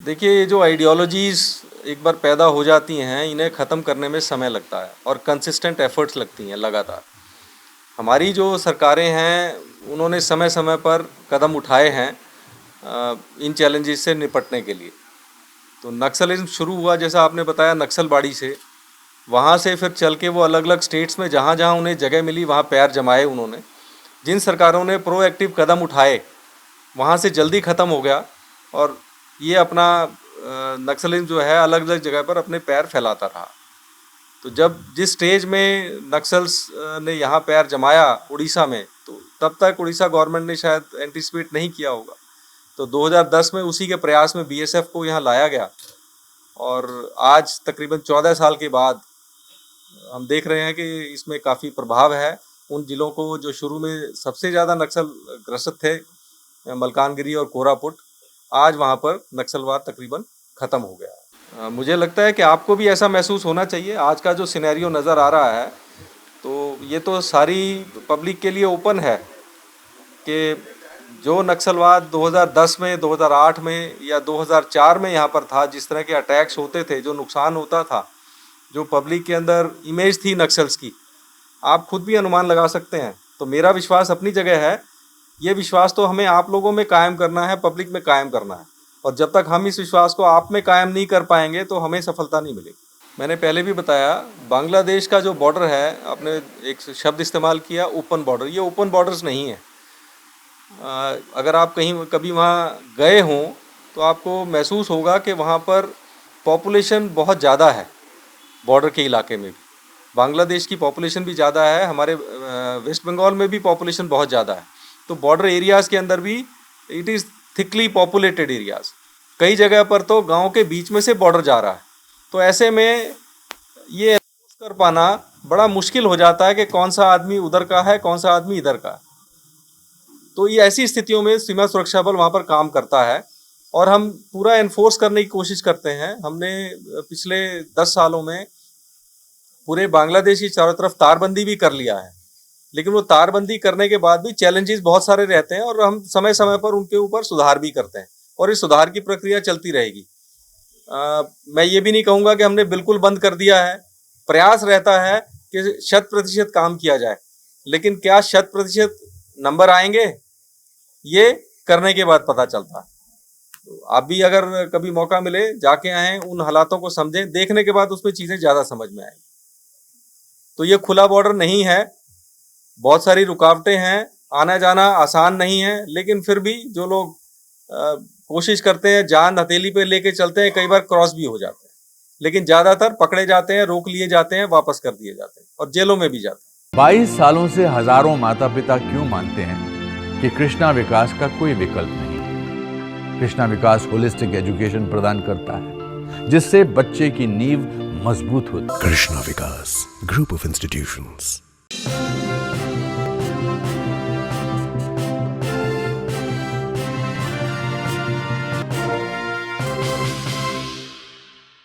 देखिए, ये जो आइडियोलॉजीज़ एक बार पैदा हो जाती हैं, इन्हें ख़त्म करने में समय लगता है और कंसिस्टेंट एफ़र्ट्स लगती हैं लगातार। हमारी जो सरकारें हैं, उन्होंने समय समय पर कदम उठाए हैं इन चैलेंजेस से निपटने के लिए। तो नक्सलिज़्म शुरू हुआ, जैसा आपने बताया, नक्सलबाड़ी से। वहाँ से फिर चल के वो अलग अलग स्टेट्स में जहाँ जहाँ उन्हें जगह मिली वहाँ पैर जमाए उन्होंने। जिन सरकारों ने प्रोएक्टिव कदम उठाए, वहाँ से जल्दी ख़त्म हो गया और ये अपना नक्सलिज़्म जो है अलग अलग जगह पर अपने पैर फैलाता रहा। तो जब जिस स्टेज में नक्सल्स ने यहाँ पैर जमाया उड़ीसा में, तो तब तक उड़ीसा गवर्नमेंट ने शायद एंटिसिपेट नहीं किया होगा। तो 2010 में उसी के प्रयास में बीएसएफ को यहाँ लाया गया और आज तकरीबन 14 साल के बाद हम देख रहे हैं कि इसमें काफ़ी प्रभाव है। उन जिलों को जो शुरू में सबसे ज़्यादा नक्सल ग्रसित थे, मलकानगिरी और कोरापुट, आज वहाँ पर नक्सलवाद तकरीबन ख़त्म हो गया। मुझे लगता है कि आपको भी ऐसा महसूस होना चाहिए। आज का जो सिनेरियो नज़र आ रहा है, तो ये तो सारी पब्लिक के लिए ओपन है कि जो नक्सलवाद 2010 में, 2008 में या 2004 में यहाँ पर था, जिस तरह के अटैक्स होते थे, जो नुकसान होता था, जो पब्लिक के अंदर इमेज थी नक्सल्स की, आप खुद भी अनुमान लगा सकते हैं। तो मेरा विश्वास अपनी जगह है। ये विश्वास तो हमें आप लोगों में कायम करना है, पब्लिक में कायम करना है। और जब तक हम इस विश्वास को आप में कायम नहीं कर पाएंगे तो हमें सफलता नहीं मिलेगी। मैंने पहले भी बताया, बांग्लादेश का जो बॉर्डर है, आपने एक शब्द इस्तेमाल किया, ओपन बॉर्डर। ये ओपन बॉर्डर्स नहीं है। अगर आप कहीं कभी वहाँ गए हों तो आपको महसूस होगा कि वहाँ पर पॉपुलेशन बहुत ज़्यादा है। बॉर्डर के इलाके में भी बांग्लादेश की पॉपुलेशन भी ज़्यादा है, हमारे वेस्ट बंगाल में भी पॉपुलेशन बहुत ज़्यादा है। तो बॉर्डर एरियाज़ के अंदर भी it is thickly populated areas. कई जगह पर तो गांव के बीच में से बॉर्डर जा रहा है। तो ऐसे में ये कर पाना बड़ा मुश्किल हो जाता है कि कौन सा आदमी उधर का है, कौन सा आदमी इधर का है। तो ये ऐसी स्थितियों में सीमा सुरक्षा बल वहाँ पर काम करता है और हम पूरा एनफोर्स करने की कोशिश करते हैं। हमने पिछले 10 सालों में पूरे बांग्लादेश की चारों तरफ तारबंदी भी कर लिया है, लेकिन वो तारबंदी करने के बाद भी चैलेंजेस बहुत सारे रहते हैं और हम समय समय पर उनके ऊपर सुधार भी करते हैं और इस सुधार की प्रक्रिया चलती रहेगी। मैं ये भी नहीं कहूँगा कि हमने बिल्कुल बंद कर दिया है। प्रयास रहता है कि 100% काम किया जाए, लेकिन क्या 100% नंबर आएंगे, ये करने के बाद पता चलता है। तो आप भी अगर कभी मौका मिले, जाके आएँ, उन हालातों को समझें, देखने के बाद उसमें चीज़ें ज़्यादा समझ में आएंगी। तो ये खुला बॉर्डर नहीं है, बहुत सारी रुकावटें हैं, आना जाना आसान नहीं है, लेकिन फिर भी जो लोग कोशिश करते हैं, जान हथेली पे लेके चलते हैं, कई बार क्रॉस भी हो जाते हैं, लेकिन ज़्यादातर पकड़े जाते हैं, रोक लिए जाते हैं, वापस कर दिए जाते हैं और जेलों में भी जाते हैं। 22 सालों से हजारों माता पिता क्यों मानते हैं कि कृष्णा विकास का कोई विकल्प नहीं। कृष्णा विकास होलिस्टिक एजुकेशन प्रदान करता है, जिससे बच्चे की नींव मजबूत होती है। कृष्णा विकास ग्रुप ऑफ इंस्टीट्यूशंस।